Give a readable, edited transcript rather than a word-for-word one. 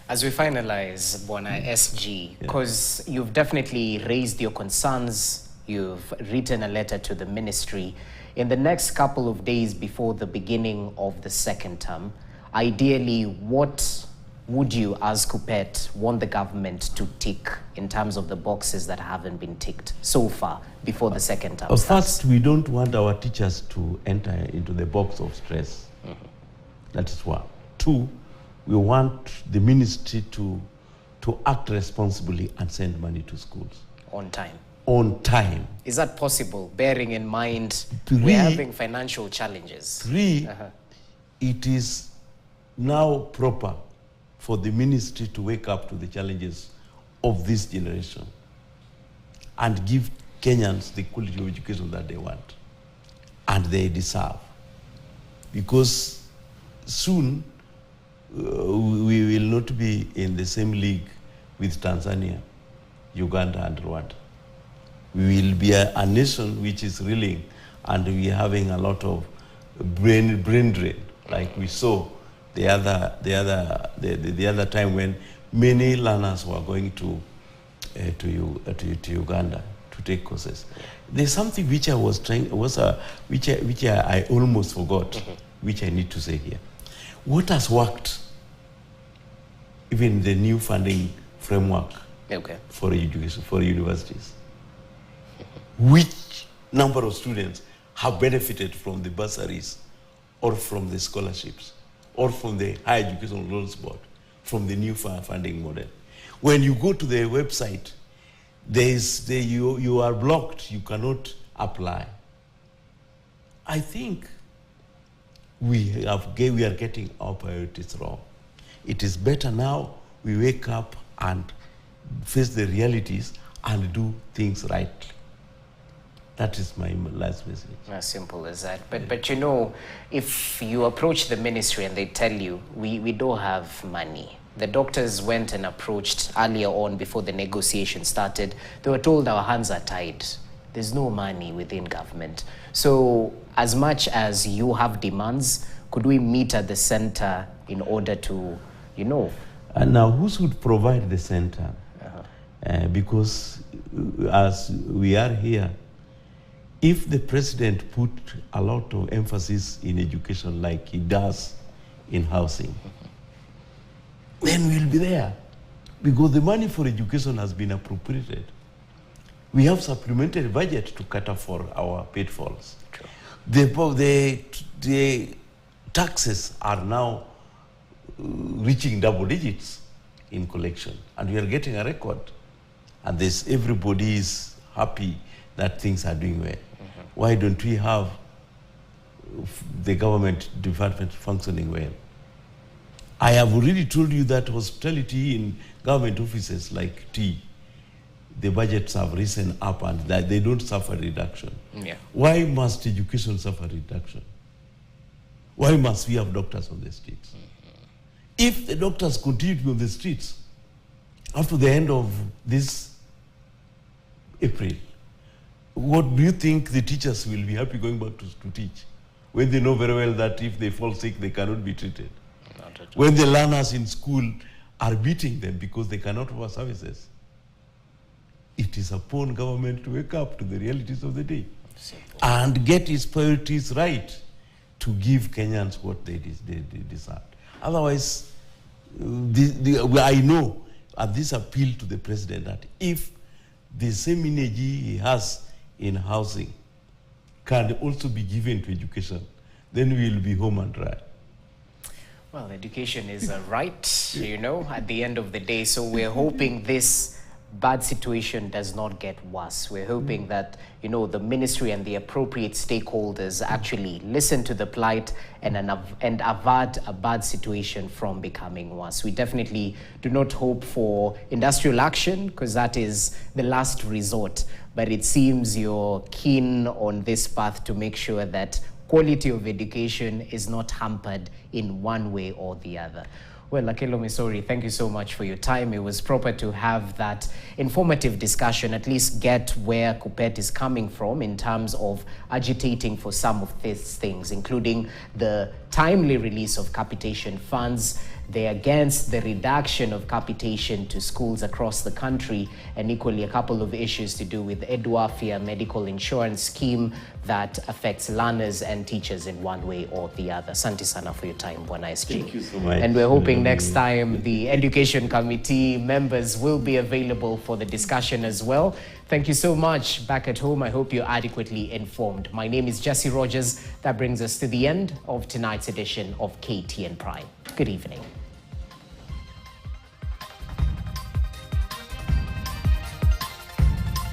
As we finalize, Bwana SG, because you've definitely raised your concerns, you've written a letter to the ministry. In the next couple of days before the beginning of the second term, ideally, what would you, as KUPPET, want the government to tick in terms of the boxes that haven't been ticked so far before the second term starts? First, we don't want our teachers to enter into the box of stress. That is one. Two, we want the ministry to act responsibly and send money to schools. On time. On time. Is that possible, bearing in mind we're having financial challenges? Three, it is now proper for the ministry to wake up to the challenges of this generation and give Kenyans the quality of education that they want and they deserve. Because soon, we will not be in the same league with Tanzania, Uganda and Rwanda. We will be a nation which is reeling, and we are having a lot of brain drain, like we saw the other time when many learners were going to Uganda to take courses. There's something which I was trying which I almost forgot, which I need to say here. What has worked? Even the new funding framework for education, for universities. Which number of students have benefited from the bursaries or from the scholarships or from the Higher Education Loans Board, from the new funding model? When you go to the website, you are blocked, you cannot apply. I think we are getting our priorities wrong. It is better now we wake up and face the realities and do things rightly. That is my last message. As simple as that. But you know, if you approach the ministry and they tell you, we don't have money. The doctors went and approached earlier on before the negotiation started. They were told our hands are tied. There's no money within government. So as much as you have demands, could we meet at the center in order to, you know? And now who should provide the center? Because as we are here, if the president put a lot of emphasis in education like he does in housing, then we'll be there. Because the money for education has been appropriated. We have supplementary budget to cater for our pitfalls. The taxes are now reaching double digits in collection, and we are getting a record. And everybody is happy that things are doing well. Why don't we have the government department functioning well? I have already told you that hospitality in government offices like tea, the budgets have risen up and that they don't suffer reduction. Why must education suffer reduction? Why must we have doctors on the streets? If the doctors continue to be on the streets after the end of this April, what do you think the teachers will be happy going back to teach when they know very well that if they fall sick, they cannot be treated? When the learners in school are beating them because they cannot offer services? It is upon government to wake up to the realities of the day and get its priorities right to give Kenyans what they deserve. Otherwise, I know at this appeal to the president that if the same energy he has in housing can also be given to education, then we will be home and dry. Well, education is a right, you know, at the end of the day. So we're hoping this bad situation does not get worse. We're hoping that, you know, the ministry and the appropriate stakeholders actually listen to the plight and avert a bad situation from becoming worse. We definitely do not hope for industrial action because that is the last resort. But it seems you're keen on this path to make sure that quality of education is not hampered in one way or the other. Well, Akello Misori, thank you so much for your time. It was proper to have that informative discussion, at least get where KUPPET is coming from in terms of agitating for some of these things, including the timely release of capitation funds, They're against the reduction of capitation to schools across the country, and equally a couple of issues to do with Edwafia medical insurance scheme that affects learners and teachers in one way or the other. Asante sana for your time, Bwana SG. Thank you so much. And we're hoping next time the Education Committee members will be available for the discussion as well. Thank you so much. Back at home, I hope you're adequately informed. My name is Jesse Rogers. That brings us to the end of tonight's edition of KTN Prime. Good evening.